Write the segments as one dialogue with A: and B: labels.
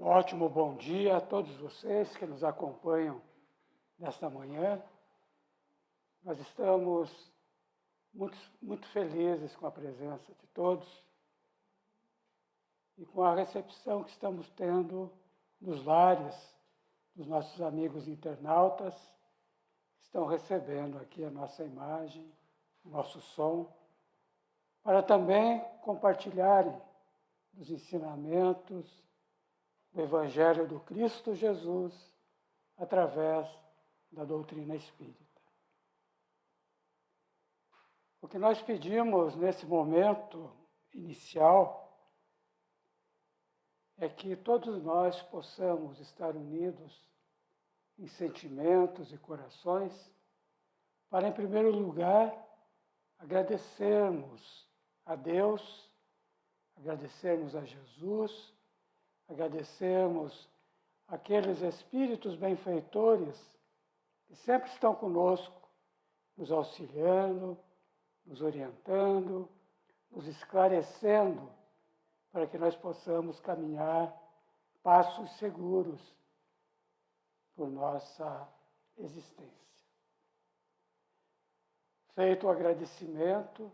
A: ótimo bom dia a todos vocês que nos acompanham nesta manhã. Nós estamos muito felizes com a presença de todos e com a recepção que estamos tendo nos lares dos nossos amigos internautas, que estão recebendo aqui a nossa imagem, o nosso som, para também compartilharem dos ensinamentos do Evangelho do Cristo Jesus através da doutrina espírita. O que nós pedimos nesse momento inicial é que todos nós possamos estar unidos em sentimentos e corações para, em primeiro lugar, agradecermos a Deus, agradecermos a Jesus, agradecermos aqueles espíritos benfeitores que sempre estão conosco, nos auxiliando, nos orientando, nos esclarecendo, para que nós possamos caminhar passos seguros por nossa existência. Feito o agradecimento,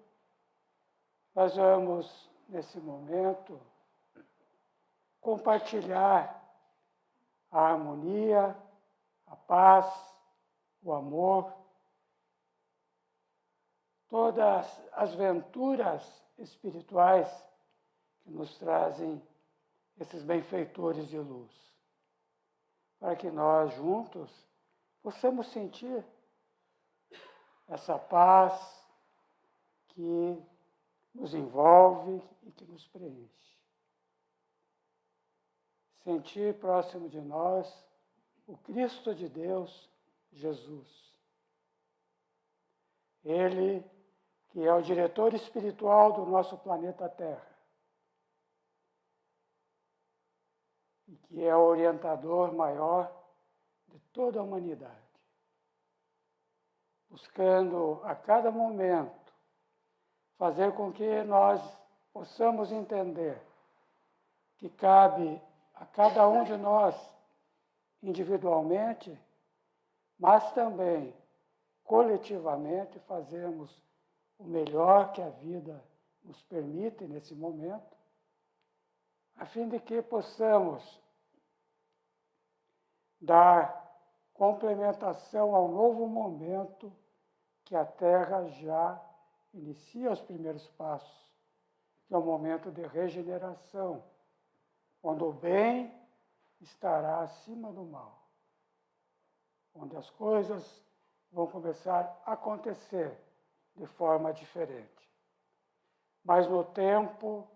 A: nós vamos, nesse momento, compartilhar a harmonia, a paz, o amor, todas as venturas espirituais que nos trazem esses benfeitores de luz, para que nós juntos possamos sentir essa paz que nos envolve e que nos preenche. Sentir próximo de nós o Cristo de Deus, Jesus. Ele que é o diretor espiritual do nosso planeta Terra e que é o orientador maior de toda a humanidade, buscando a cada momento fazer com que nós possamos entender que cabe a cada um de nós, individualmente, mas também coletivamente, fazermos o melhor que a vida nos permite nesse momento, a fim de que possamos dar complementação ao novo momento que a Terra já inicia os primeiros passos, que é o momento de regeneração, onde o bem estará acima do mal, onde as coisas vão começar a acontecer de forma diferente. Mas no tempo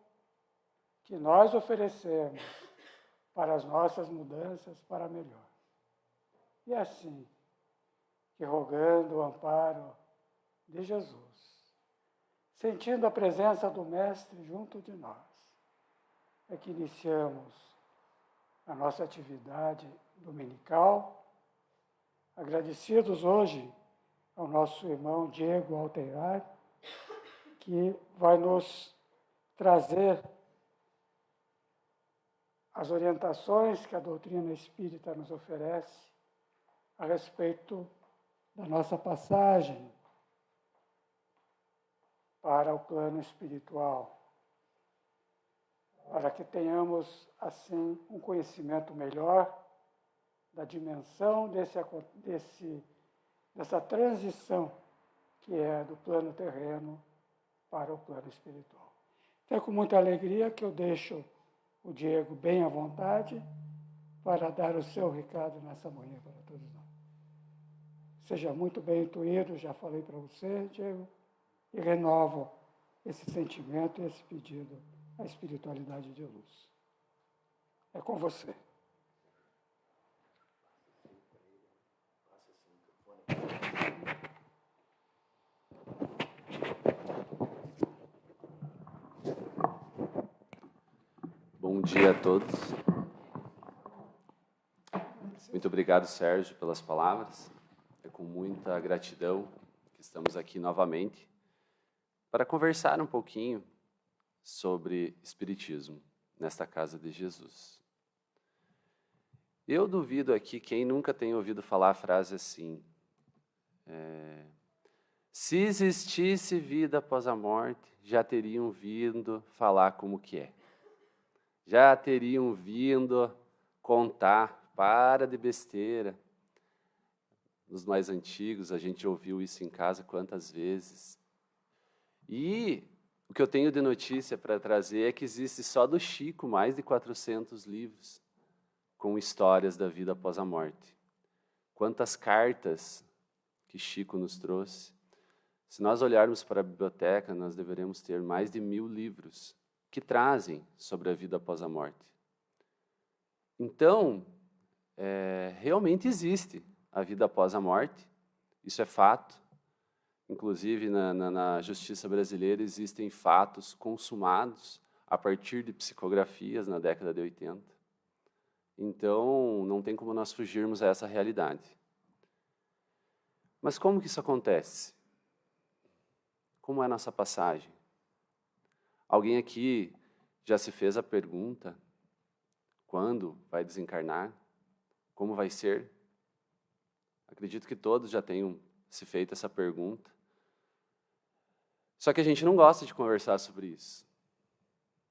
A: que nós oferecemos para as nossas mudanças para melhor. E assim, que rogando o amparo de Jesus, sentindo a presença do Mestre junto de nós, é que iniciamos a nossa atividade dominical, agradecidos hoje ao nosso irmão Diego Altear, que vai nos trazer as orientações que a doutrina espírita nos oferece a respeito da nossa passagem para o plano espiritual, para que tenhamos, assim, um conhecimento melhor da dimensão dessa transição que é do plano terreno para o plano espiritual. Então, é com muita alegria que eu deixo o Diego bem à vontade para dar o seu recado nessa manhã para todos nós. Seja muito bem intuído, já falei para você, Diego, e renovo esse sentimento e esse pedido à espiritualidade de luz. É com você.
B: Bom dia a todos. Muito obrigado, Sérgio, pelas palavras. É com muita gratidão que estamos aqui novamente para conversar um pouquinho sobre Espiritismo nesta Casa de Jesus. Eu duvido aqui quem nunca tem ouvido falar a frase assim, se existisse vida após a morte, já teriam vindo falar como que é. Já teriam vindo contar, para de besteira. Nos mais antigos, a gente ouviu isso em casa quantas vezes. E o que eu tenho de notícia para trazer é que existe só do Chico mais de 400 livros com histórias da vida após a morte. Quantas cartas que Chico nos trouxe. Se nós olharmos para a biblioteca, nós deveremos ter mais de 1000 livros que trazem sobre a vida após a morte. Então, realmente existe a vida após a morte, isso é fato. Inclusive, na justiça brasileira existem fatos consumados a partir de psicografias na década de 80. Então, não tem como nós fugirmos a essa realidade. Mas como que isso acontece? Como é a nossa passagem? Alguém aqui já se fez a pergunta, quando vai desencarnar? Como vai ser? Acredito que todos já tenham se feito essa pergunta. Só que a gente não gosta de conversar sobre isso,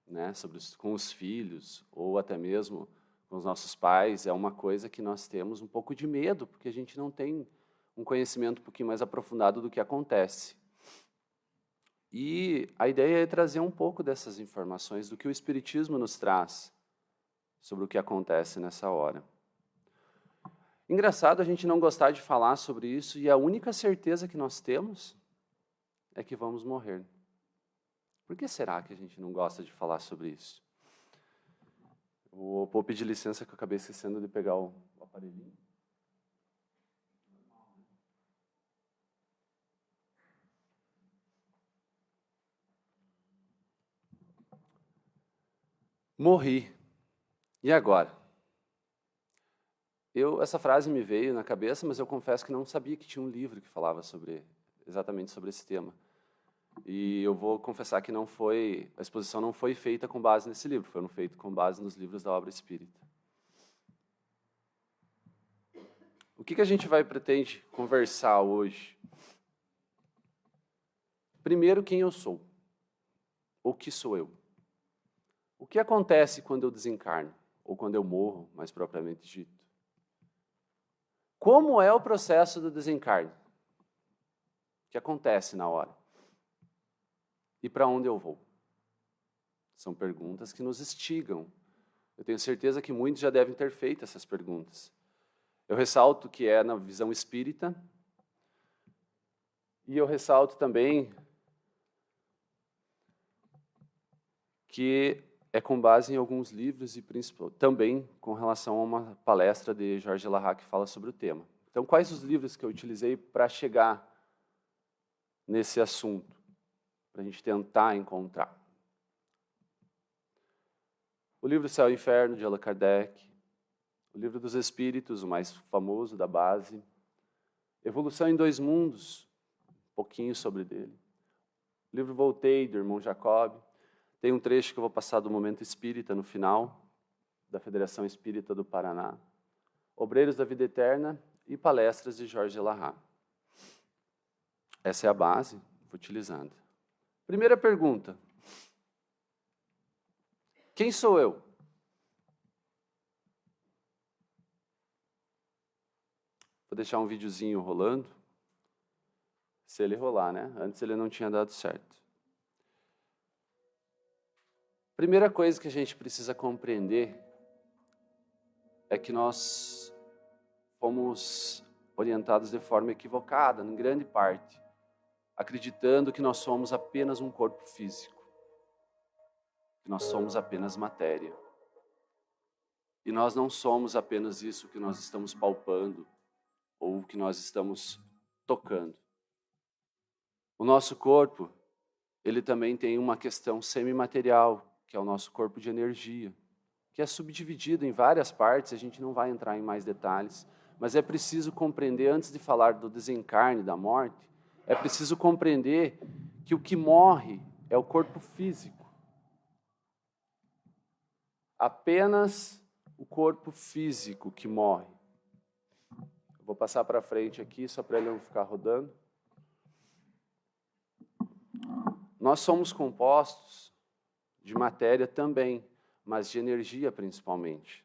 B: né? Com os filhos, ou até mesmo com os nossos pais. É uma coisa que nós temos um pouco de medo, porque a gente não tem um conhecimento um pouquinho mais aprofundado do que acontece. E a ideia é trazer um pouco dessas informações do que o Espiritismo nos traz sobre o que acontece nessa hora. Engraçado a gente não gostar de falar sobre isso e a única certeza que nós temos é que vamos morrer. Por que será que a gente não gosta de falar sobre isso? Vou pedir licença que eu acabei esquecendo de pegar o aparelhinho. Morri. E agora? Essa frase me veio na cabeça, mas eu confesso que não sabia que tinha um livro que falava exatamente sobre esse tema. E eu vou confessar que a exposição não foi feita com base nesse livro, foram feitas com base nos livros da obra espírita. O que a gente pretende conversar hoje? Primeiro, quem eu sou. O que sou eu? O que acontece quando eu desencarno? Ou quando eu morro, mais propriamente dito? Como é o processo do desencarne? O que acontece na hora? E para onde eu vou? São perguntas que nos instigam. Eu tenho certeza que muitos já devem ter feito essas perguntas. Eu ressalto que é na visão espírita, e eu ressalto também que é com base em alguns livros e também com relação a uma palestra de Jorge Larraque que fala sobre o tema. Então, quais os livros que eu utilizei para chegar nesse assunto? Para a gente tentar encontrar. O livro Céu e Inferno, de Allan Kardec. O livro dos Espíritos, o mais famoso da base. Evolução em Dois Mundos, um pouquinho sobre dele. O livro Voltei, do irmão Jacob. Tem um trecho que eu vou passar do Momento Espírita no final, da Federação Espírita do Paraná. Obreiros da Vida Eterna e palestras de Jorge Larraque. Essa é a base, vou utilizando. Primeira pergunta. Quem sou eu? Vou deixar um videozinho rolando. Se ele rolar, né? Antes ele não tinha dado certo. Primeira coisa que a gente precisa compreender é que nós fomos orientados de forma equivocada, em grande parte, acreditando que nós somos apenas um corpo físico, que nós somos apenas matéria. E nós não somos apenas isso que nós estamos palpando ou que nós estamos tocando. O nosso corpo, ele também tem uma questão semimaterial, que é o nosso corpo de energia, que é subdividido em várias partes, a gente não vai entrar em mais detalhes, mas é preciso compreender, antes de falar do desencarne, da morte, é preciso compreender que o que morre é o corpo físico. Apenas o corpo físico que morre. Eu vou passar para frente aqui, só para ele não ficar rodando. Nós somos compostos de matéria também, mas de energia principalmente.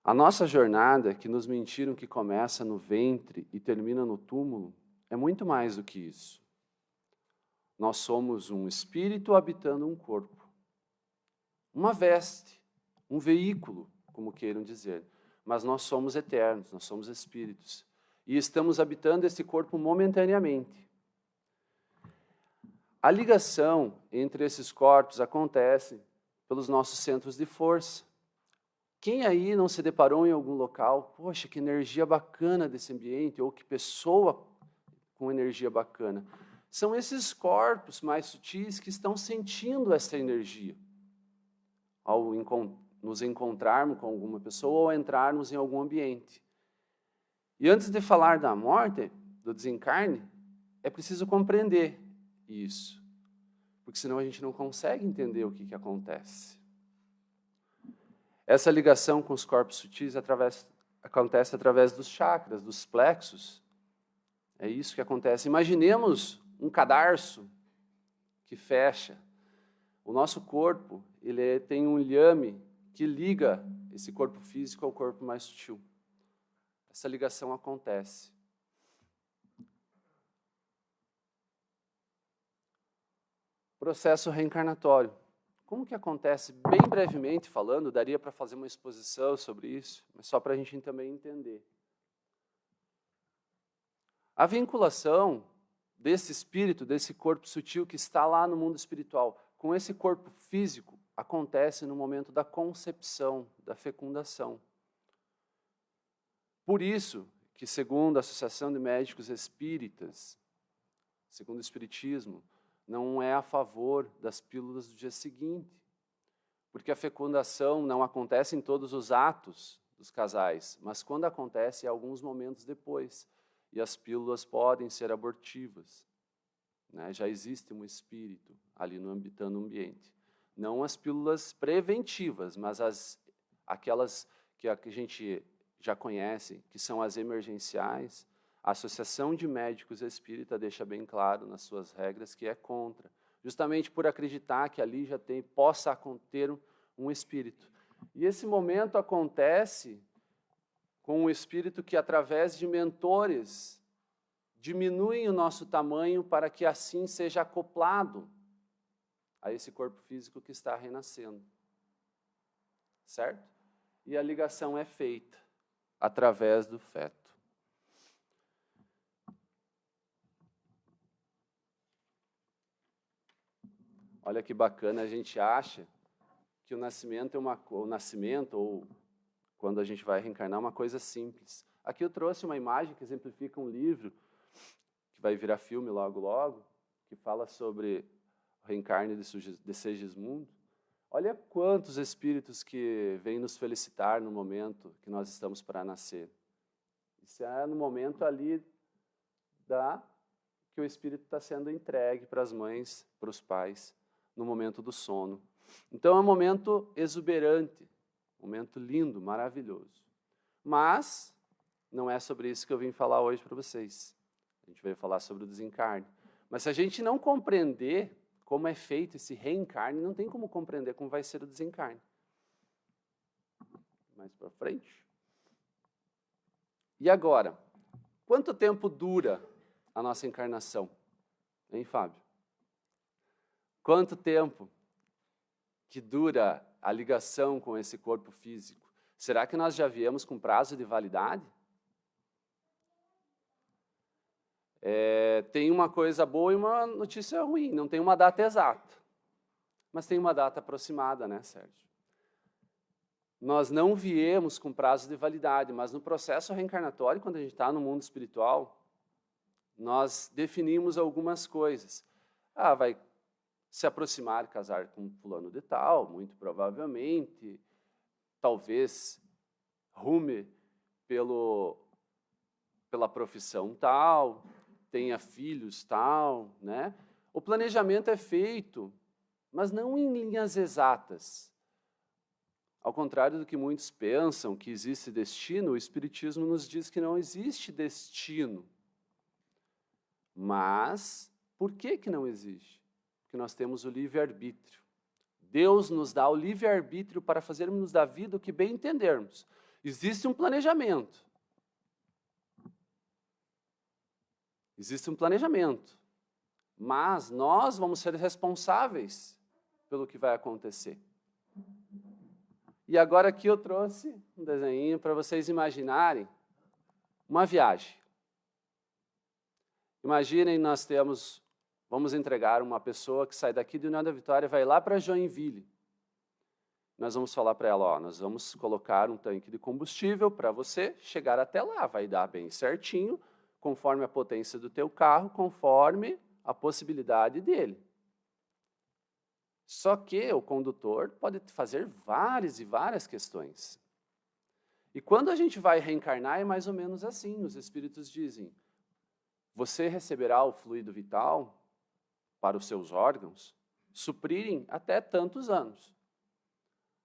B: A nossa jornada, que nos mentiram que começa no ventre e termina no túmulo, é muito mais do que isso. Nós somos um espírito habitando um corpo. Uma veste, um veículo, como queiram dizer. Mas nós somos eternos, nós somos espíritos. E estamos habitando esse corpo momentaneamente. A ligação entre esses corpos acontece pelos nossos centros de força. Quem aí não se deparou em algum local, poxa, que energia bacana desse ambiente, ou que pessoa com energia bacana? São esses corpos mais sutis que estão sentindo essa energia ao nos encontrarmos com alguma pessoa ou entrarmos em algum ambiente. E antes de falar da morte, do desencarne, é preciso compreender isso, porque senão a gente não consegue entender o que acontece. Essa ligação com os corpos sutis acontece através dos chakras, dos plexos. É isso que acontece. Imaginemos um cadarço que fecha. O nosso corpo, ele tem um lhame que liga esse corpo físico ao corpo mais sutil. Essa ligação acontece. Processo reencarnatório. Como que acontece? Bem brevemente falando, daria para fazer uma exposição sobre isso, mas só para a gente também entender. A vinculação desse espírito, desse corpo sutil que está lá no mundo espiritual, com esse corpo físico, acontece no momento da concepção, da fecundação. Por isso que, segundo a Associação de Médicos Espíritas, segundo o Espiritismo, não é a favor das pílulas do dia seguinte, porque a fecundação não acontece em todos os atos dos casais, mas quando acontece, é alguns momentos depois, e as pílulas podem ser abortivas. Né? Já existe um espírito ali habitando o ambiente. Não as pílulas preventivas, mas aquelas que a gente já conhece, que são as emergenciais. A Associação de Médicos Espírita deixa bem claro nas suas regras que é contra, justamente por acreditar que ali já possa conter um espírito. E esse momento acontece com um espírito que, através de mentores, diminuem o nosso tamanho para que assim seja acoplado a esse corpo físico que está renascendo. Certo? E a ligação é feita através do feto. Olha que bacana, a gente acha que o nascimento ou quando a gente vai reencarnar, é uma coisa simples. Aqui eu trouxe uma imagem que exemplifica um livro, que vai virar filme logo, logo, que fala sobre o reencarne de Segismundo. Olha quantos espíritos que vêm nos felicitar no momento que nós estamos para nascer. Isso é no momento ali que o espírito está sendo entregue para as mães, para os pais, no momento do sono. Então é um momento exuberante, um momento lindo, maravilhoso. Mas não é sobre isso que eu vim falar hoje para vocês. A gente veio falar sobre o desencarne. Mas se a gente não compreender como é feito esse reencarne, não tem como compreender como vai ser o desencarne. Mais para frente. E agora, quanto tempo dura a nossa encarnação? Hein, Fábio? Quanto tempo que dura a ligação com esse corpo físico? Será que nós já viemos com prazo de validade? Tem uma coisa boa e uma notícia ruim, não tem uma data exata. Mas tem uma data aproximada, né, Sérgio? Nós não viemos com prazo de validade, mas no processo reencarnatório, quando a gente está no mundo espiritual, nós definimos algumas coisas. Vai se aproximar, casar com fulano de tal, muito provavelmente, talvez rume pela profissão tal, tenha filhos tal, né? O planejamento é feito, mas não em linhas exatas. Ao contrário do que muitos pensam que existe destino, o Espiritismo nos diz que não existe destino. Mas, por que que não existe? Porque nós temos o livre-arbítrio. Deus nos dá o livre-arbítrio para fazermos da vida o que bem entendermos. Existe um planejamento. Existe um planejamento. Mas nós vamos ser responsáveis pelo que vai acontecer. E agora aqui eu trouxe um desenho para vocês imaginarem uma viagem. Imaginem, vamos entregar uma pessoa que sai daqui de União da Vitória e vai lá para Joinville. Nós vamos falar para ela, nós vamos colocar um tanque de combustível para você chegar até lá, vai dar bem certinho, conforme a potência do teu carro, conforme a possibilidade dele. Só que o condutor pode fazer várias e várias questões. E quando a gente vai reencarnar, é mais ou menos assim, os espíritos dizem, você receberá o fluido vital para os seus órgãos suprirem até tantos anos.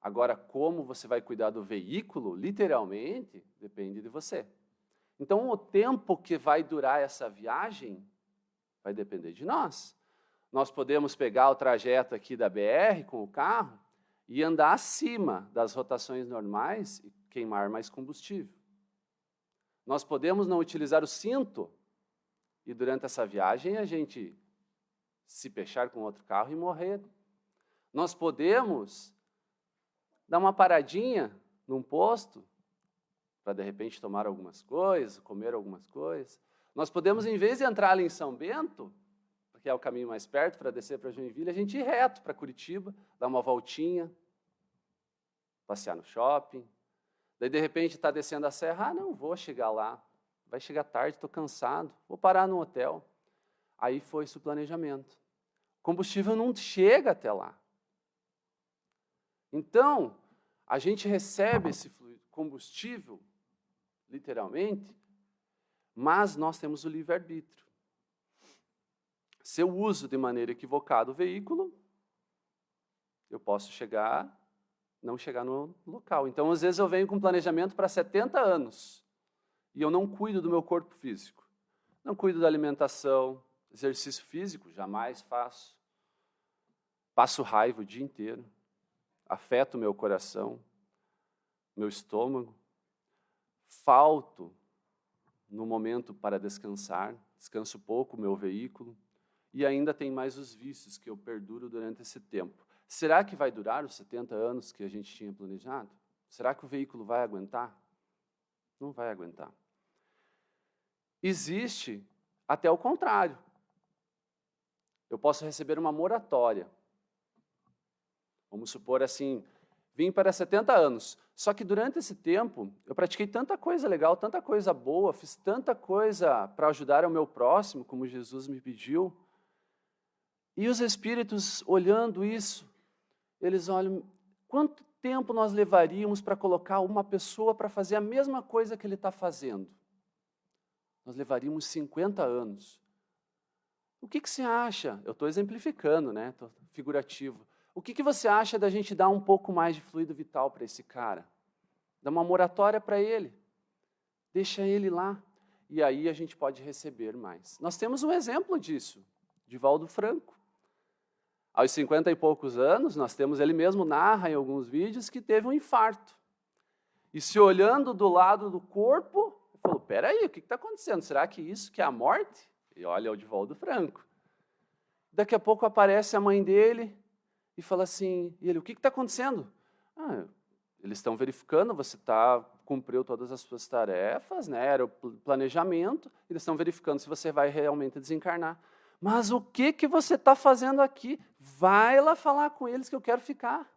B: Agora, como você vai cuidar do veículo, literalmente, depende de você. Então, o tempo que vai durar essa viagem vai depender de nós. Nós podemos pegar o trajeto aqui da BR com o carro e andar acima das rotações normais e queimar mais combustível. Nós podemos não utilizar o cinto e durante essa viagem a gente se fechar com outro carro e morrer. Nós podemos dar uma paradinha num posto para de repente tomar algumas coisas, comer algumas coisas. Nós podemos, em vez de entrar ali em São Bento, que é o caminho mais perto para descer para Joinville, a gente ir reto para Curitiba, dar uma voltinha, passear no shopping. Daí, de repente, está descendo a serra, não vou chegar lá, vai chegar tarde, estou cansado, vou parar no hotel. Aí foi-se o planejamento. O combustível não chega até lá. Então, a gente recebe esse combustível, literalmente, mas nós temos o livre-arbítrio. Se eu uso de maneira equivocada o veículo, eu posso não chegar no local. Então, às vezes, eu venho com planejamento para 70 anos e eu não cuido do meu corpo físico. Não cuido da alimentação, exercício físico, jamais faço. Passo raiva o dia inteiro. Afeto o meu coração, meu estômago. Falto no momento para descansar, descanso pouco o meu veículo. E ainda tem mais os vícios que eu perduro durante esse tempo. Será que vai durar os 70 anos que a gente tinha planejado? Será que o veículo vai aguentar? Não vai aguentar. Existe até o contrário. Eu posso receber uma moratória. Vamos supor assim, vim para 70 anos. Só que durante esse tempo, eu pratiquei tanta coisa legal, tanta coisa boa, fiz tanta coisa para ajudar ao meu próximo, como Jesus me pediu. E os espíritos, olhando isso, eles olham, quanto tempo nós levaríamos para colocar uma pessoa para fazer a mesma coisa que ele está fazendo? Nós levaríamos 50 anos. O que você acha? Eu estou exemplificando, né? Estou figurativo. O que você acha da gente dar um pouco mais de fluido vital para esse cara? Dá uma moratória para ele. Deixa ele lá. E aí a gente pode receber mais. Nós temos um exemplo disso, Divaldo Franco. Aos 50 e poucos anos, ele mesmo narra em alguns vídeos que teve um infarto. E se olhando do lado do corpo, ele falou, peraí, o que está acontecendo? Será que isso que é a morte? E olha, é o Divaldo Franco. Daqui a pouco aparece a mãe dele e fala assim, e ele, o que está acontecendo? Eles estão verificando, você cumpriu todas as suas tarefas, né? Era o planejamento, eles estão verificando se você vai realmente desencarnar. Mas o que você está fazendo aqui? Vai lá falar com eles que eu quero ficar.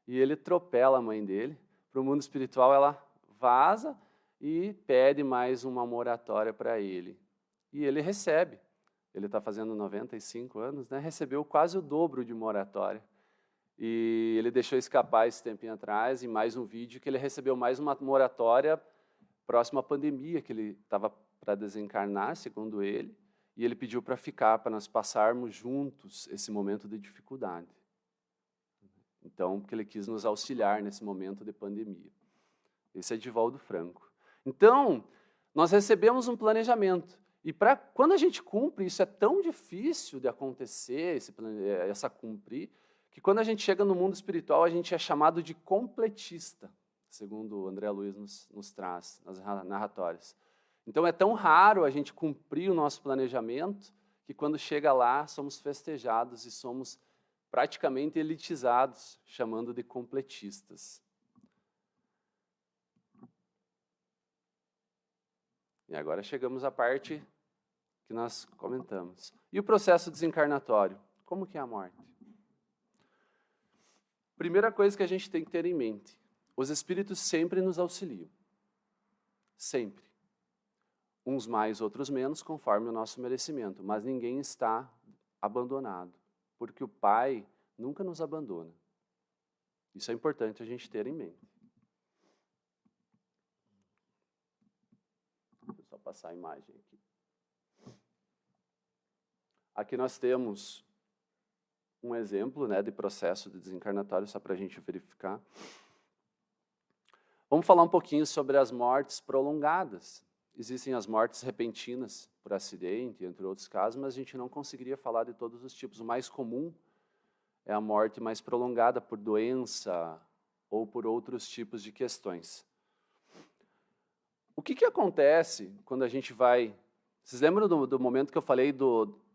B: E ele atropela a mãe dele. Para o mundo espiritual, ela vaza e pede mais uma moratória para ele. E ele recebe. Ele está fazendo 95 anos, né? Recebeu quase o dobro de moratória. E ele deixou escapar esse tempinho atrás, em mais um vídeo, que ele recebeu mais uma moratória próxima à pandemia, que ele estava para desencarnar, segundo ele. E ele pediu para ficar, para nós passarmos juntos esse momento de dificuldade. Então, porque ele quis nos auxiliar nesse momento de pandemia. Esse é Divaldo Franco. Então, nós recebemos um planejamento. E quando a gente cumpre, isso é tão difícil de acontecer, essa cumprir, que quando a gente chega no mundo espiritual, a gente é chamado de completista, segundo o André Luiz nos traz nas narratórias. Então, é tão raro a gente cumprir o nosso planejamento, que quando chega lá, somos festejados e somos praticamente elitizados, chamando de completistas. E agora chegamos à parte que nós comentamos. E o processo desencarnatório? Como que é a morte? Primeira coisa que a gente tem que ter em mente, os espíritos sempre nos auxiliam. Sempre. Uns mais, outros menos, conforme o nosso merecimento. Mas ninguém está abandonado, porque o Pai nunca nos abandona. Isso é importante a gente ter em mente. Deixa eu só passar a imagem aqui. Aqui nós temos um exemplo, né, de processo de desencarnatório, só para a gente verificar. Vamos falar um pouquinho sobre as mortes prolongadas. Existem as mortes repentinas por acidente, entre outros casos, mas a gente não conseguiria falar de todos os tipos. O mais comum é a morte mais prolongada por doença ou por outros tipos de questões. O que acontece quando a gente vai... Vocês lembram do momento que eu falei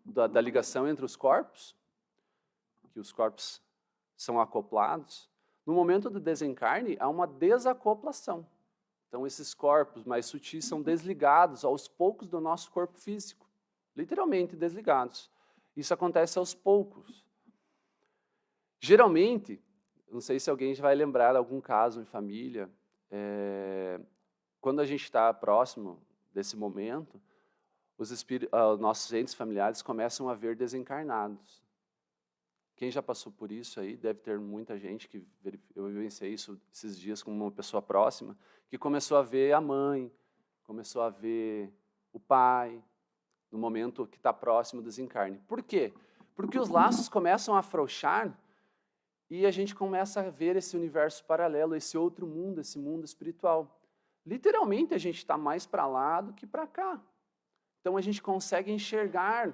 B: da ligação entre os corpos? Que os corpos são acoplados. No momento do desencarne, há uma desacoplação. Então, esses corpos mais sutis são desligados aos poucos do nosso corpo físico. Literalmente desligados. Isso acontece aos poucos. Geralmente, não sei se alguém já vai lembrar de algum caso em família, quando a gente está próximo desse momento, os nossos entes familiares começam a ver desencarnados. Quem já passou por isso aí, deve ter muita gente que eu vivenciei isso esses dias com uma pessoa próxima, que começou a ver a mãe, começou a ver o pai, no momento que está próximo do desencarne. Por quê? Porque os laços começam a afrouxar e a gente começa a ver esse universo paralelo, esse outro mundo, esse mundo espiritual. Literalmente, a gente está mais para lá do que para cá. Então, a gente consegue enxergar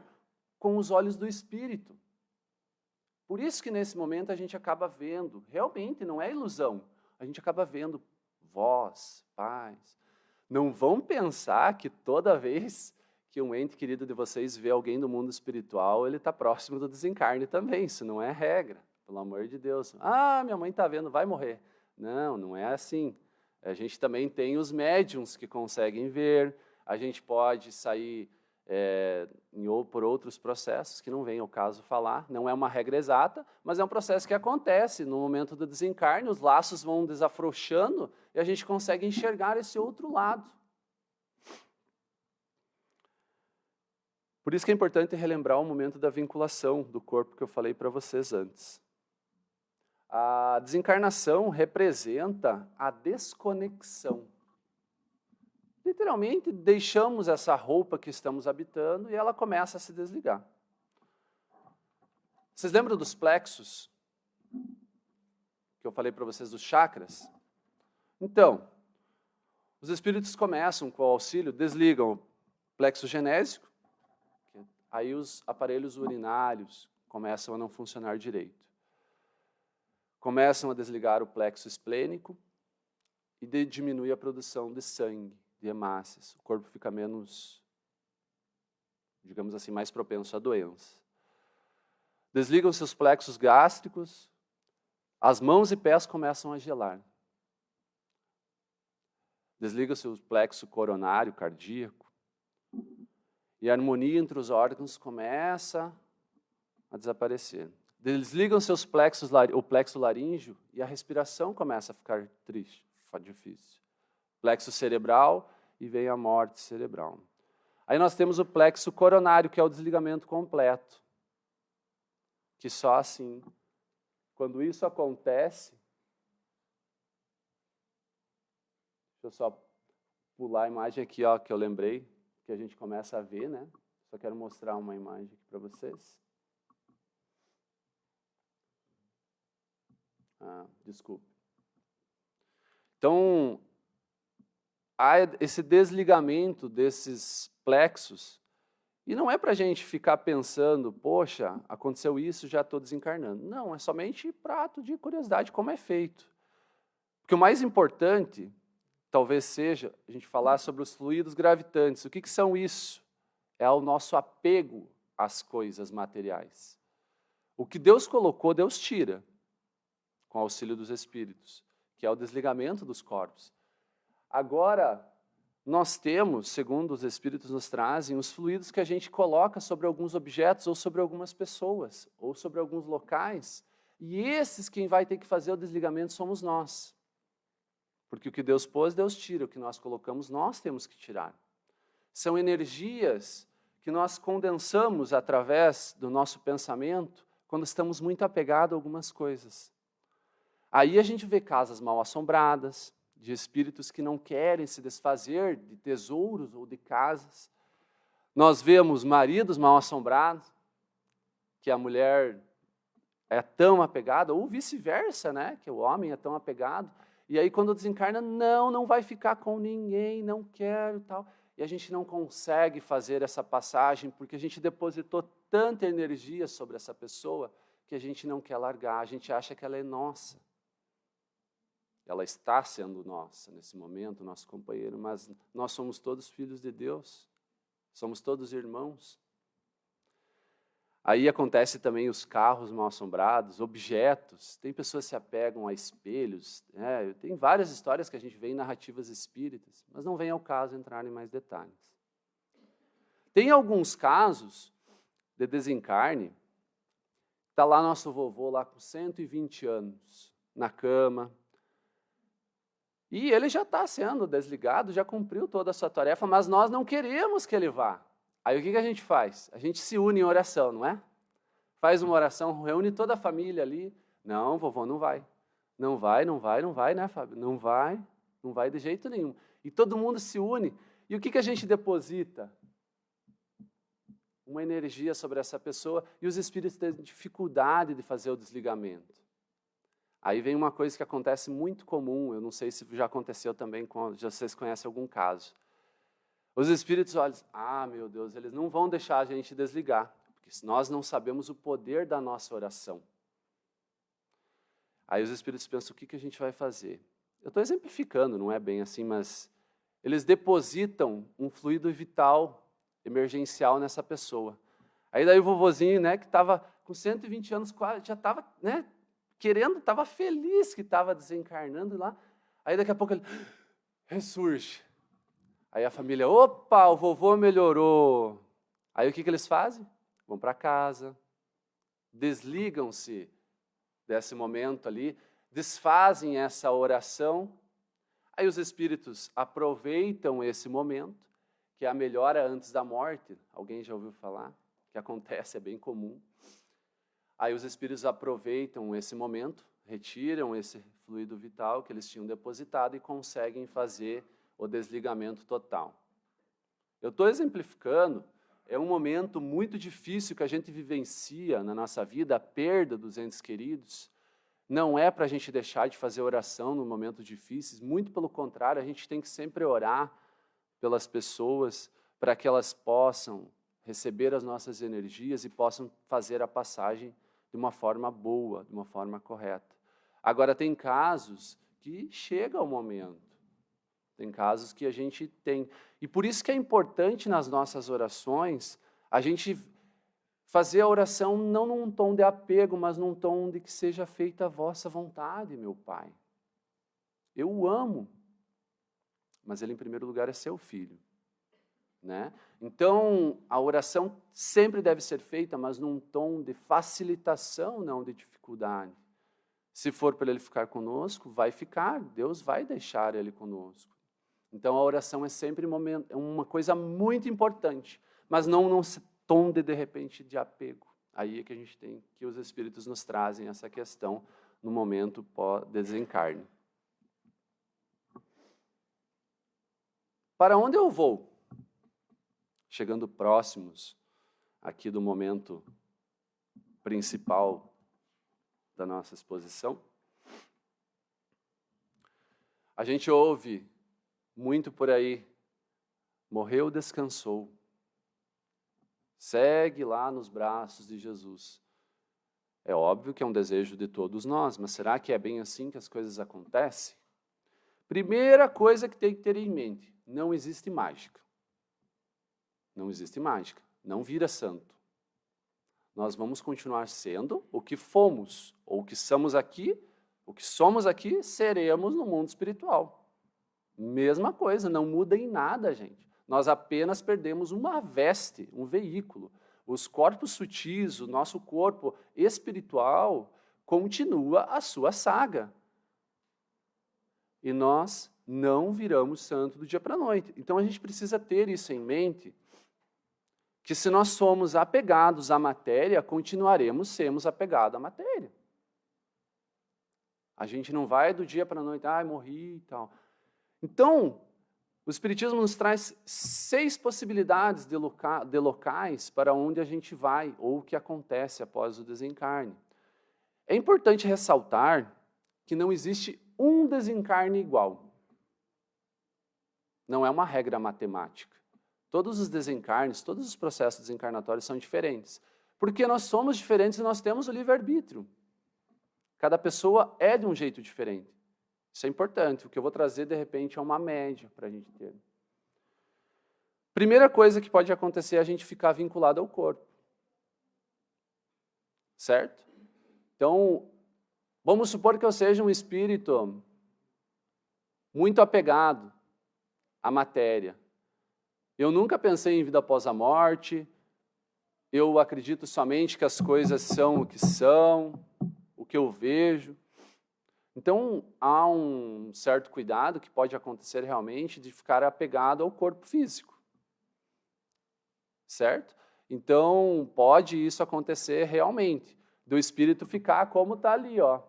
B: com os olhos do espírito. Por isso que, nesse momento, a gente acaba vendo, realmente, não é ilusão, a gente acaba vendo vós, pais. Não vão pensar que toda vez que um ente querido de vocês vê alguém do mundo espiritual, ele está próximo do desencarne também. Isso não é regra, pelo amor de Deus. Ah, minha mãe está vendo, vai morrer. Não, não é assim. A gente também tem os médiums que conseguem ver, a gente pode sair por outros processos, que não vem ao caso falar, não é uma regra exata, mas é um processo que acontece no momento do desencarne, os laços vão desafrouxando e a gente consegue enxergar esse outro lado. Por isso que é importante relembrar o momento da vinculação do corpo que eu falei para vocês antes. A desencarnação representa a desconexão. Literalmente, deixamos essa roupa que estamos habitando e ela começa a se desligar. Vocês lembram dos plexos? Que eu falei para vocês dos chakras? Então, os espíritos começam, com o auxílio, desligam o plexo genésico, aí os aparelhos urinários começam a não funcionar direito. Começam a desligar o plexo esplênico e diminui a produção de sangue, de hemácias. O corpo fica menos, digamos assim, mais propenso a doença. Desligam-se os plexos gástricos, as mãos e pés começam a gelar. Desliga-se o plexo coronário, cardíaco, e a harmonia entre os órgãos começa a desaparecer. Desligam-se o plexo laríngeo e a respiração começa a ficar triste, difícil. Plexo cerebral e vem a morte cerebral. Aí nós temos o plexo coronário, que é o desligamento completo. Que só assim, quando isso acontece, deixa eu só pular a imagem aqui, ó, que eu lembrei, que a gente começa a ver, né? Só quero mostrar uma imagem aqui para vocês. Desculpe. Então, há esse desligamento desses plexos, e não é para a gente ficar pensando, poxa, aconteceu isso, já estou desencarnando. Não, é somente para ato de curiosidade, como é feito. Porque o mais importante, talvez seja, a gente falar sobre os fluidos gravitantes. O que são isso? É o nosso apego às coisas materiais. O que Deus colocou, Deus tira, com o auxílio dos espíritos, que é o desligamento dos corpos. Agora, nós temos, segundo os espíritos nos trazem, os fluidos que a gente coloca sobre alguns objetos, ou sobre algumas pessoas, ou sobre alguns locais, e esses quem vai ter que fazer o desligamento somos nós. Porque o que Deus pôs, Deus tira, o que nós colocamos, nós temos que tirar. São energias que nós condensamos através do nosso pensamento, quando estamos muito apegados a algumas coisas. Aí a gente vê casas mal assombradas, de espíritos que não querem se desfazer de tesouros ou de casas. Nós vemos maridos mal assombrados, que a mulher é tão apegada, ou vice-versa, né? Que o homem é tão apegado, e aí quando desencarna, não vai ficar com ninguém, não quero e tal. E a gente não consegue fazer essa passagem, porque a gente depositou tanta energia sobre essa pessoa, que a gente não quer largar, a gente acha que ela é nossa. Ela está sendo nossa nesse momento, nosso companheiro, mas nós somos todos filhos de Deus, somos todos irmãos. Aí acontece também os carros mal assombrados, objetos, tem pessoas que se apegam a espelhos, tem várias histórias que a gente vê em narrativas espíritas, mas não vem ao caso entrar em mais detalhes. Tem alguns casos de desencarne, está lá nosso vovô lá com 120 anos, na cama, e ele já está sendo desligado, já cumpriu toda a sua tarefa, mas nós não queremos que ele vá. Aí o que a gente faz? A gente se une em oração, não é? Faz uma oração, reúne toda a família ali. Não, vovô, não vai. Não vai, né, Fábio? Não vai de jeito nenhum. E todo mundo se une. E o que a gente deposita? Uma energia sobre essa pessoa, e os espíritos têm dificuldade de fazer o desligamento. Aí vem uma coisa que acontece muito comum, eu não sei se já aconteceu também, vocês conhecem algum caso. Os espíritos olham, meu Deus, eles não vão deixar a gente desligar, porque nós não sabemos o poder da nossa oração. Aí os espíritos pensam, o que a gente vai fazer? Eu estou exemplificando, não é bem assim, mas eles depositam um fluido vital, emergencial nessa pessoa. Aí daí o vovozinho, né, que estava com 120 anos, quase, já estava, né, querendo, estava feliz que estava desencarnando lá. Aí daqui a pouco ele ressurge. Aí a família, opa, o vovô melhorou. Aí o que eles fazem? Vão para casa, desligam-se desse momento ali, desfazem essa oração. Aí os espíritos aproveitam esse momento, que é a melhora antes da morte. Alguém já ouviu falar? Que acontece, é bem comum. Aí os espíritos aproveitam esse momento, retiram esse fluido vital que eles tinham depositado e conseguem fazer o desligamento total. Eu estou exemplificando, é um momento muito difícil que a gente vivencia na nossa vida, a perda dos entes queridos. Não é para a gente deixar de fazer oração no momentos difíceis, muito pelo contrário, a gente tem que sempre orar pelas pessoas para que elas possam receber as nossas energias e possam fazer a passagem de uma forma boa, de uma forma correta. Agora, tem casos que chega o momento, tem casos que a gente tem. E por isso que é importante nas nossas orações, a gente fazer a oração não num tom de apego, mas num tom de que seja feita a vossa vontade, meu Pai. Eu o amo, mas ele em primeiro lugar é seu filho. Né? Então, a oração sempre deve ser feita, mas num tom de facilitação, não de dificuldade. Se for para ele ficar conosco, vai ficar, Deus vai deixar ele conosco. Então, a oração é sempre uma coisa muito importante, mas não num tom de repente, de apego. Aí é que a gente tem, que os espíritos nos trazem essa questão no momento pós-desencarne. Para onde eu vou? Chegando próximos aqui do momento principal da nossa exposição, A gente ouve muito por aí, morreu, descansou. Segue lá nos braços de Jesus. É óbvio que é um desejo de todos nós, mas será que é bem assim que as coisas acontecem? Primeira coisa que tem que ter em mente, não existe mágica. Não existe mágica, não vira santo. Nós vamos continuar sendo o que fomos, ou o que somos aqui, seremos no mundo espiritual. Mesma coisa, não muda em nada, gente. Nós apenas perdemos uma veste, um veículo. Os corpos sutis, o nosso corpo espiritual, continua a sua saga. E nós não viramos santo do dia para a noite. Então a gente precisa ter isso em mente, que se nós somos apegados à matéria, continuaremos sermos apegados à matéria. A gente não vai do dia para a noite, morri e tal. Então, o Espiritismo nos traz 6 possibilidades de locais para onde a gente vai, ou o que acontece após o desencarne. É importante ressaltar que não existe um desencarne igual. Não é uma regra matemática. Todos os desencarnes, todos os processos desencarnatórios são diferentes. Porque nós somos diferentes e nós temos o livre-arbítrio. Cada pessoa é de um jeito diferente. Isso é importante. O que eu vou trazer, de repente, é uma média para a gente ter. Primeira coisa que pode acontecer é a gente ficar vinculado ao corpo. Certo? Então, vamos supor que eu seja um espírito muito apegado à matéria. Eu nunca pensei em vida após a morte, eu acredito somente que as coisas são o que são, o que eu vejo. Então, há um certo cuidado que pode acontecer realmente de ficar apegado ao corpo físico. Certo? Então, pode isso acontecer realmente, do espírito ficar como está ali, ó.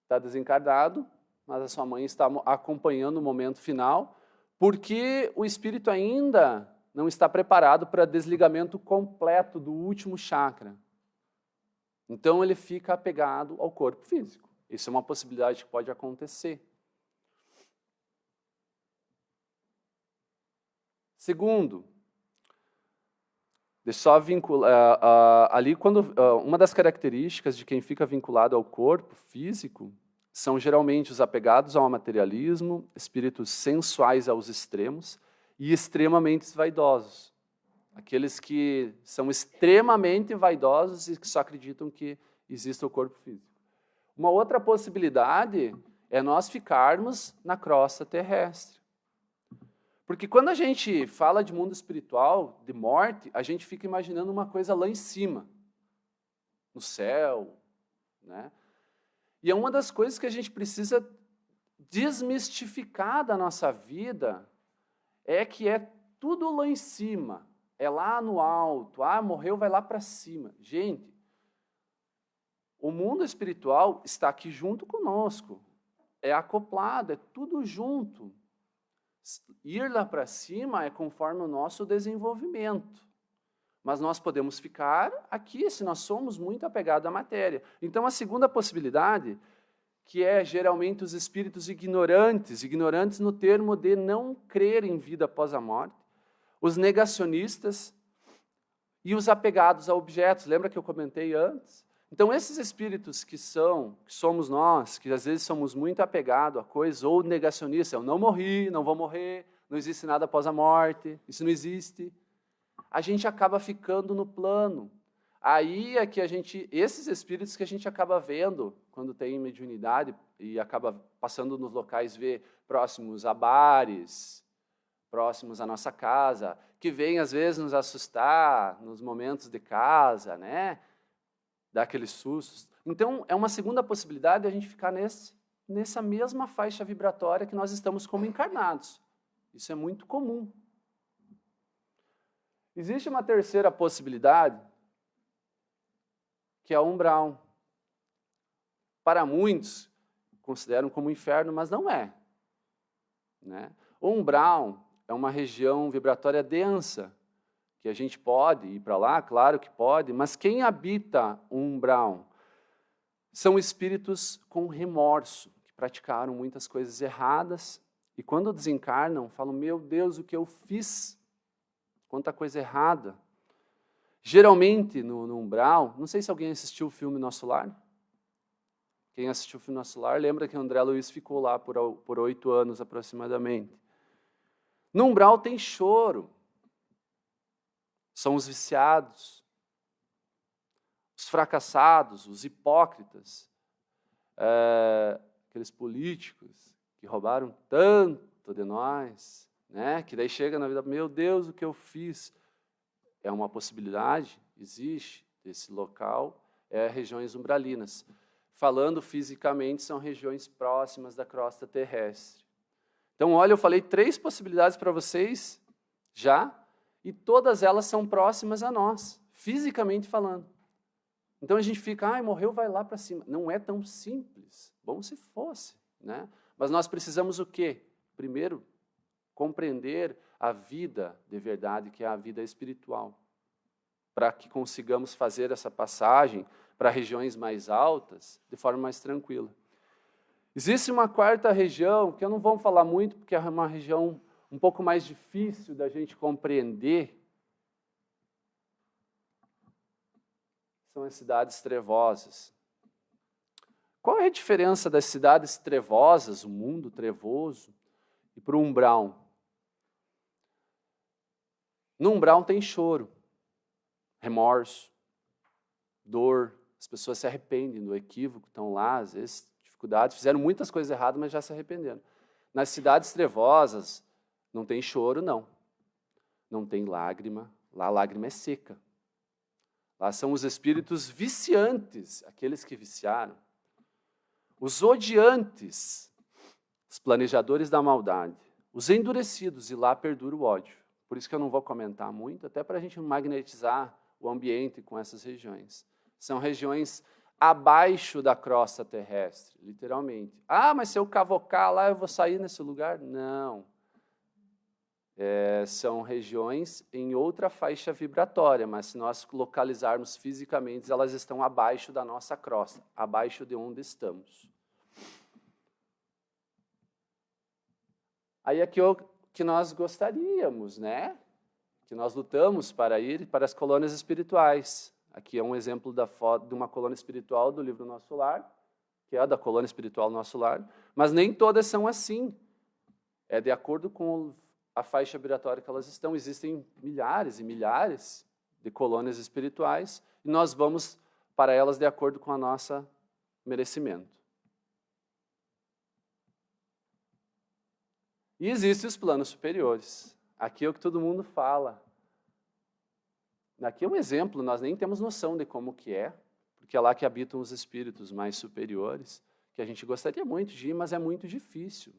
B: Está desencarnado, mas a sua mãe está acompanhando o momento final, porque o espírito ainda não está preparado para desligamento completo do último chakra. Então, ele fica apegado ao corpo físico. Isso é uma possibilidade que pode acontecer. Segundo, deixa eu só vincular, ali uma das características de quem fica vinculado ao corpo físico são geralmente os apegados ao materialismo, espíritos sensuais aos extremos e extremamente vaidosos. Aqueles que são extremamente vaidosos e que só acreditam que existe o corpo físico. Uma outra possibilidade é nós ficarmos na crosta terrestre. Porque quando a gente fala de mundo espiritual, de morte, a gente fica imaginando uma coisa lá em cima, no céu, né? E é uma das coisas que a gente precisa desmistificar da nossa vida, é que é tudo lá em cima, é lá no alto, morreu, vai lá para cima. Gente, o mundo espiritual está aqui junto conosco, é acoplado, é tudo junto. Ir lá para cima é conforme o nosso desenvolvimento. Mas nós podemos ficar aqui se nós somos muito apegados à matéria. Então, a segunda possibilidade, que é geralmente os espíritos ignorantes no termo de não crer em vida após a morte, os negacionistas e os apegados a objetos. Lembra que eu comentei antes? Então, esses espíritos que somos nós, que às vezes somos muito apegados a coisas, ou negacionistas, eu não morri, não vou morrer, não existe nada após a morte, isso não existe. A gente acaba ficando no plano. Aí é que esses espíritos que a gente acaba vendo quando tem mediunidade e acaba passando nos locais, vê próximos a bares, próximos à nossa casa, que vêm às vezes nos assustar nos momentos de casa, né? Dar aqueles sustos. Então, é uma segunda possibilidade a gente ficar nessa mesma faixa vibratória que nós estamos como encarnados. Isso é muito comum. Existe uma terceira possibilidade, que é o umbral. Para muitos, consideram como inferno, mas não é. Né? O umbral é uma região vibratória densa, que a gente pode ir para lá, claro que pode, mas quem habita o umbral? são espíritos com remorso, que praticaram muitas coisas erradas, e quando desencarnam, falam, meu Deus, o que eu fiz? Quanta coisa errada. Geralmente, no umbral, não sei se alguém assistiu o filme Nosso Lar. Quem assistiu o filme Nosso Lar lembra que o André Luiz ficou lá por 8 anos aproximadamente. No umbral tem choro. São os viciados, os fracassados, os hipócritas, aqueles políticos que roubaram tanto de nós, né? Que daí chega na vida, meu Deus, o que eu fiz? É uma possibilidade, existe, esse local, regiões umbralinas. Falando fisicamente, são regiões próximas da crosta terrestre. Então, olha, eu falei 3 possibilidades para vocês já, e todas elas são próximas a nós, fisicamente falando. Então a gente fica, morreu, vai lá para cima. Não é tão simples, bom se fosse, né? Mas nós precisamos o quê? Primeiro, compreender a vida de verdade, que é a vida espiritual, para que consigamos fazer essa passagem para regiões mais altas de forma mais tranquila. Existe uma 4ª região, que eu não vou falar muito, porque é uma região um pouco mais difícil da gente compreender. São as cidades trevosas. Qual é a diferença das cidades trevosas, o mundo trevoso, e para o umbral? No umbral tem choro, remorso, dor. As pessoas se arrependem do equívoco, estão lá, às vezes, dificuldades, fizeram muitas coisas erradas, mas já se arrependeram. Nas cidades trevosas, não tem choro, não. Não tem lágrima. Lá a lágrima é seca. Lá são os espíritos viciantes, aqueles que viciaram. Os odiantes, os planejadores da maldade. Os endurecidos, e lá perdura o ódio. Por isso que eu não vou comentar muito, até para a gente magnetizar o ambiente com essas regiões. São regiões abaixo da crosta terrestre, literalmente. Mas se eu cavocar lá, eu vou sair nesse lugar? Não. São regiões em outra faixa vibratória, mas se nós localizarmos fisicamente, elas estão abaixo da nossa crosta, abaixo de onde estamos. Aí aqui é o que nós gostaríamos, né? Que nós lutamos para ir para as colônias espirituais. Aqui é um exemplo da foto de uma colônia espiritual do livro Nosso Lar, que é a da colônia espiritual Nosso Lar, mas nem todas são assim. É de acordo com a faixa vibratória que elas estão. Existem milhares e milhares de colônias espirituais e nós vamos para elas de acordo com o nosso merecimento. E existem os planos superiores. Aqui é o que todo mundo fala. Aqui é um exemplo, nós nem temos noção de como que é, porque é lá que habitam os espíritos mais superiores, que a gente gostaria muito de ir, mas é muito difícil.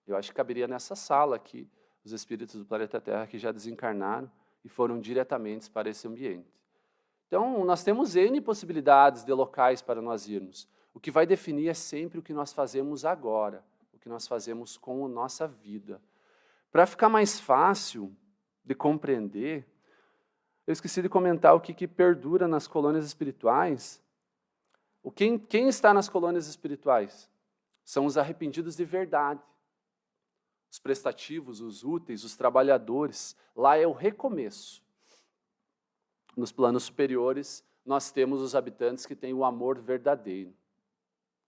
B: Eu acho que caberia nessa sala aqui, os espíritos do planeta Terra que já desencarnaram e foram diretamente para esse ambiente. Então, nós temos N possibilidades de locais para nós irmos. O que vai definir é sempre o que nós fazemos agora, o que nós fazemos com a nossa vida. Para ficar mais fácil de compreender, eu esqueci de comentar o que perdura nas colônias espirituais. Quem está nas colônias espirituais? São os arrependidos de verdade. Os prestativos, os úteis, os trabalhadores. Lá é o recomeço. Nos planos superiores, nós temos os habitantes que têm o amor verdadeiro,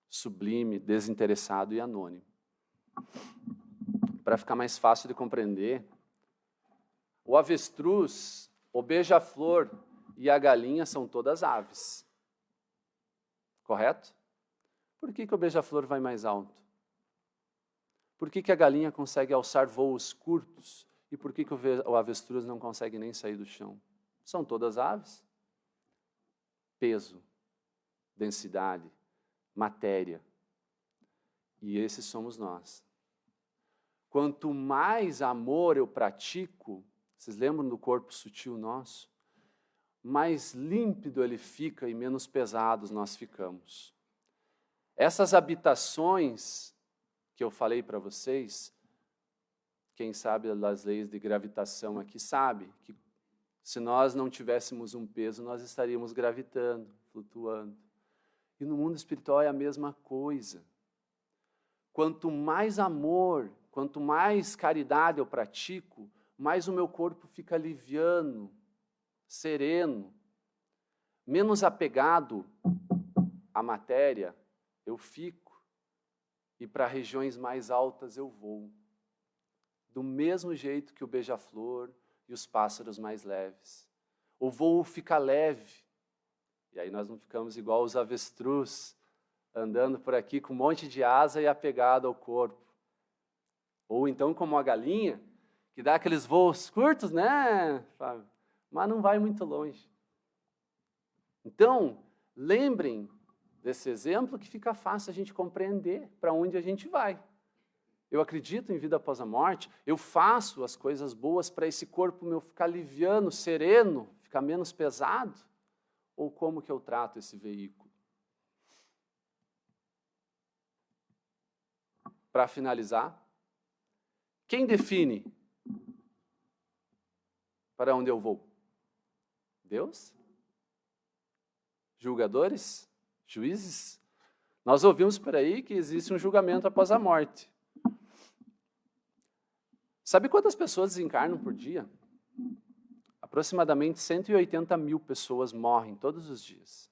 B: sublime, desinteressado e anônimo. Para ficar mais fácil de compreender, o avestruz, o beija-flor e a galinha são todas aves. Correto? Por que o beija-flor vai mais alto? Por que a galinha consegue alçar voos curtos? E por que o avestruz não consegue nem sair do chão? São todas aves. Peso, densidade, matéria. E esses somos nós. Quanto mais amor eu pratico, vocês lembram do corpo sutil nosso? Mais límpido ele fica e menos pesados nós ficamos. Essas habitações que eu falei para vocês, quem sabe das leis de gravitação aqui sabe que se nós não tivéssemos um peso, nós estaríamos gravitando, flutuando. E no mundo espiritual é a mesma coisa. Quanto mais amor, quanto mais caridade eu pratico, mais o meu corpo fica liviano, sereno, menos apegado à matéria eu fico, e para regiões mais altas eu vou. Do mesmo jeito que o beija-flor e os pássaros mais leves. O voo fica leve, e aí nós não ficamos igual os avestruz, andando por aqui com um monte de asa e apegado ao corpo. Ou então como a galinha, que dá aqueles voos curtos, né, Fábio? Mas não vai muito longe. Então, lembrem desse exemplo que fica fácil a gente compreender para onde a gente vai. Eu acredito em vida após a morte, eu faço as coisas boas para esse corpo meu ficar liviano, sereno, ficar menos pesado? Ou como que eu trato esse veículo? Para finalizar, quem define para onde eu vou? Deus? Julgadores? Juízes? Nós ouvimos por aí que existe um julgamento após a morte. Sabe quantas pessoas desencarnam por dia? Aproximadamente 180 mil pessoas morrem todos os dias.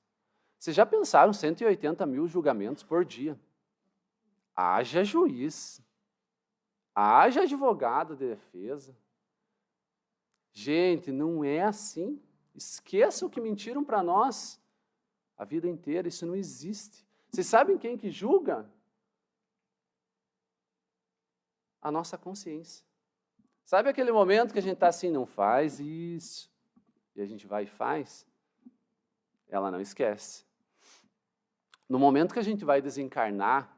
B: Vocês já pensaram 180 mil julgamentos por dia? Haja juiz, haja advogado de defesa. Gente, não é assim. Esqueçam o que mentiram para nós a vida inteira, isso não existe. Vocês sabem quem que julga? A nossa consciência. Sabe aquele momento que a gente está assim, não faz isso, e a gente vai e faz? Ela não esquece. No momento que a gente vai desencarnar,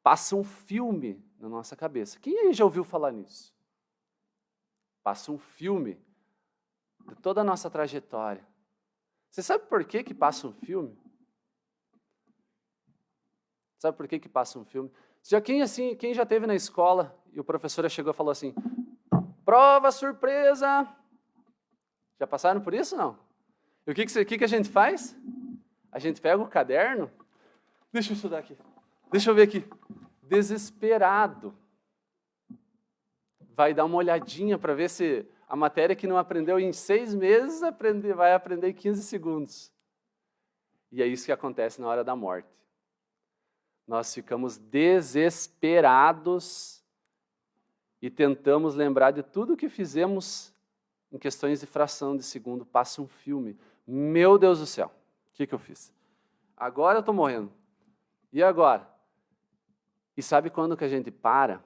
B: passa um filme na nossa cabeça. Quem aí já ouviu falar nisso? Passa um filme de toda a nossa trajetória. Você sabe por que que passa um filme? Sabe por que que passa um filme? Quem já esteve na escola e o professor chegou e falou assim, prova surpresa. Já passaram por isso, não? E o que a gente faz? A gente pega o caderno, deixa eu estudar aqui, deixa eu ver aqui, desesperado. Vai dar uma olhadinha para ver se a matéria que não aprendeu em 6 meses vai aprender em 15 segundos. E é isso que acontece na hora da morte. Nós ficamos desesperados e tentamos lembrar de tudo o que fizemos em questões de fração de segundo. Passa um filme. Meu Deus do céu, o que eu fiz? Agora eu estou morrendo. E agora? E sabe quando que a gente para?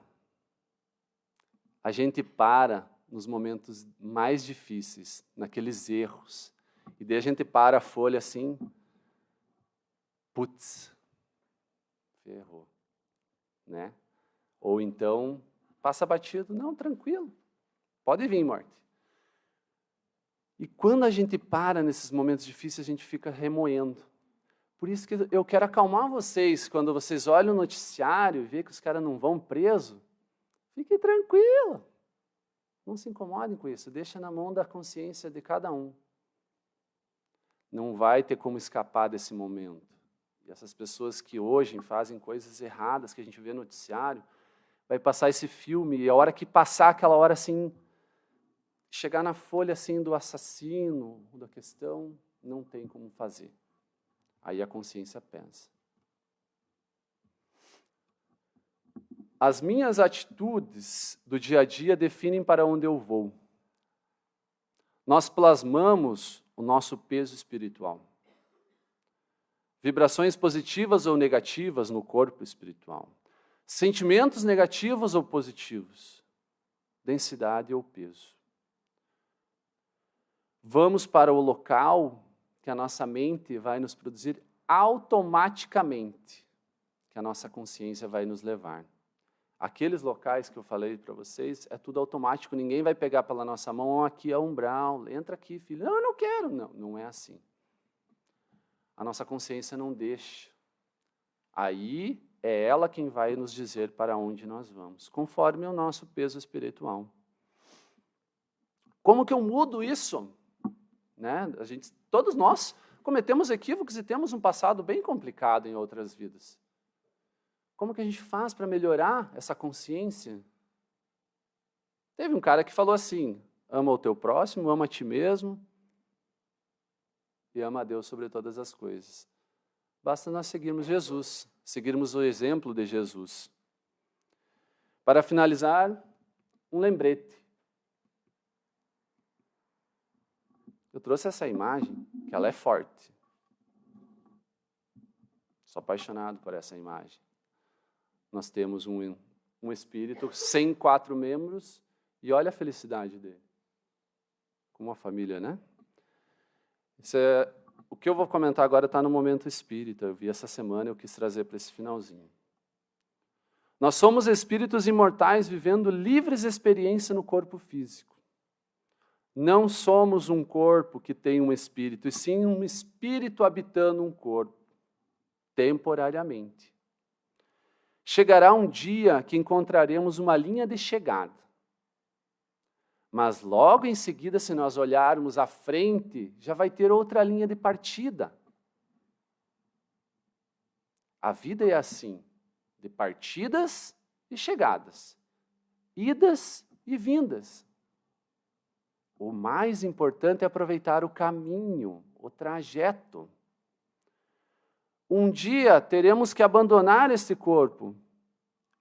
B: A gente para nos momentos mais difíceis, naqueles erros. E daí a gente para a folha assim, putz, ferrou, né? Ou então, passa batido, não, tranquilo, pode vir, morte. E quando a gente para nesses momentos difíceis, a gente fica remoendo. Por isso que eu quero acalmar vocês, quando vocês olham o noticiário e vê que os caras não vão preso, fiquem tranquilos. Não se incomodem com isso, deixa na mão da consciência de cada um. Não vai ter como escapar desse momento. E essas pessoas que hoje fazem coisas erradas, que a gente vê no noticiário, vai passar esse filme, e a hora que passar aquela hora assim, chegar na folha assim do assassino, da questão, não tem como fazer. Aí a consciência pensa. As minhas atitudes do dia a dia definem para onde eu vou. Nós plasmamos o nosso peso espiritual. Vibrações positivas ou negativas no corpo espiritual. Sentimentos negativos ou positivos. Densidade ou peso. Vamos para o local que a nossa mente vai nos produzir automaticamente, que a nossa consciência vai nos levar. Aqueles locais que eu falei para vocês, é tudo automático, ninguém vai pegar pela nossa mão, aqui é o umbral, entra aqui, filho. Não, eu não quero. Não, não é assim. A nossa consciência não deixa. Aí é ela quem vai nos dizer para onde nós vamos, conforme o nosso peso espiritual. Como que eu mudo isso? Né? Todos nós, cometemos equívocos e temos um passado bem complicado em outras vidas. Como que a gente faz para melhorar essa consciência? Teve um cara que falou assim, ama o teu próximo, ama a ti mesmo e ama a Deus sobre todas as coisas. Basta nós seguirmos Jesus, seguirmos o exemplo de Jesus. Para finalizar, um lembrete. Eu trouxe essa imagem, que ela é forte. Sou apaixonado por essa imagem. Nós temos um espírito sem 4 membros e olha a felicidade dele. Como uma família, né? O que eu vou comentar agora está no momento espírita. Eu vi essa semana e eu quis trazer para esse finalzinho. Nós somos espíritos imortais vivendo livres experiência no corpo físico. Não somos um corpo que tem um espírito, e sim um espírito habitando um corpo, temporariamente. Chegará um dia que encontraremos uma linha de chegada. Mas logo em seguida, se nós olharmos à frente, já vai ter outra linha de partida. A vida é assim, de partidas e chegadas, idas e vindas. O mais importante é aproveitar o caminho, o trajeto. Um dia teremos que abandonar este corpo,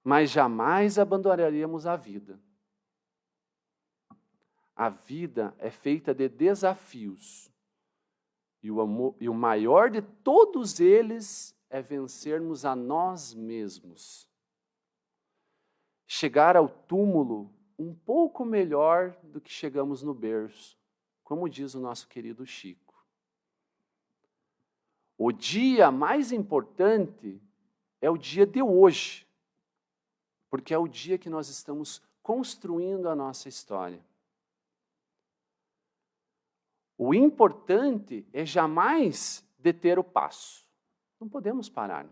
B: mas jamais abandonaremos a vida. A vida é feita de desafios, e o maior de todos eles é vencermos a nós mesmos. Chegar ao túmulo um pouco melhor do que chegamos no berço, como diz o nosso querido Chico. O dia mais importante é o dia de hoje, porque é o dia que nós estamos construindo a nossa história. O importante é jamais deter o passo. Não podemos parar.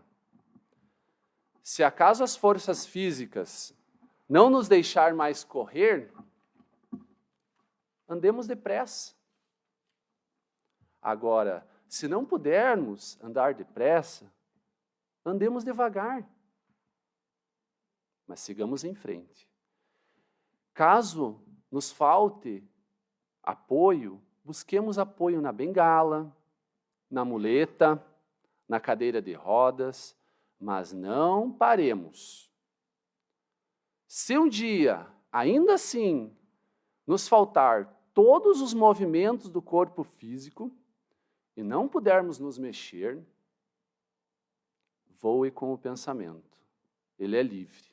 B: Se acaso as forças físicas não nos deixar mais correr, andemos depressa. Agora, se não pudermos andar depressa, andemos devagar. Mas sigamos em frente. Caso nos falte apoio, busquemos apoio na bengala, na muleta, na cadeira de rodas, mas não paremos. Se um dia, ainda assim, nos faltar todos os movimentos do corpo físico e não pudermos nos mexer, voe com o pensamento. Ele é livre.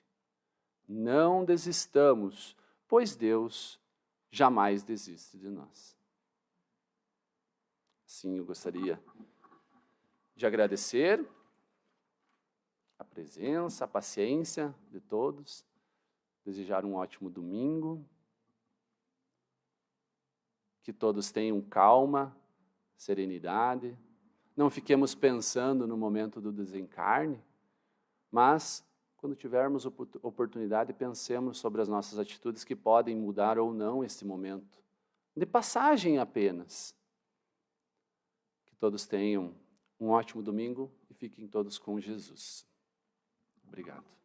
B: Não desistamos, pois Deus jamais desiste de nós. Sim, eu gostaria de agradecer a presença, a paciência de todos, desejar um ótimo domingo, que todos tenham calma, serenidade, não fiquemos pensando no momento do desencarne, mas quando tivermos oportunidade, pensemos sobre as nossas atitudes que podem mudar ou não esse momento, de passagem apenas. Que todos tenham um ótimo domingo e fiquem todos com Jesus. Obrigado.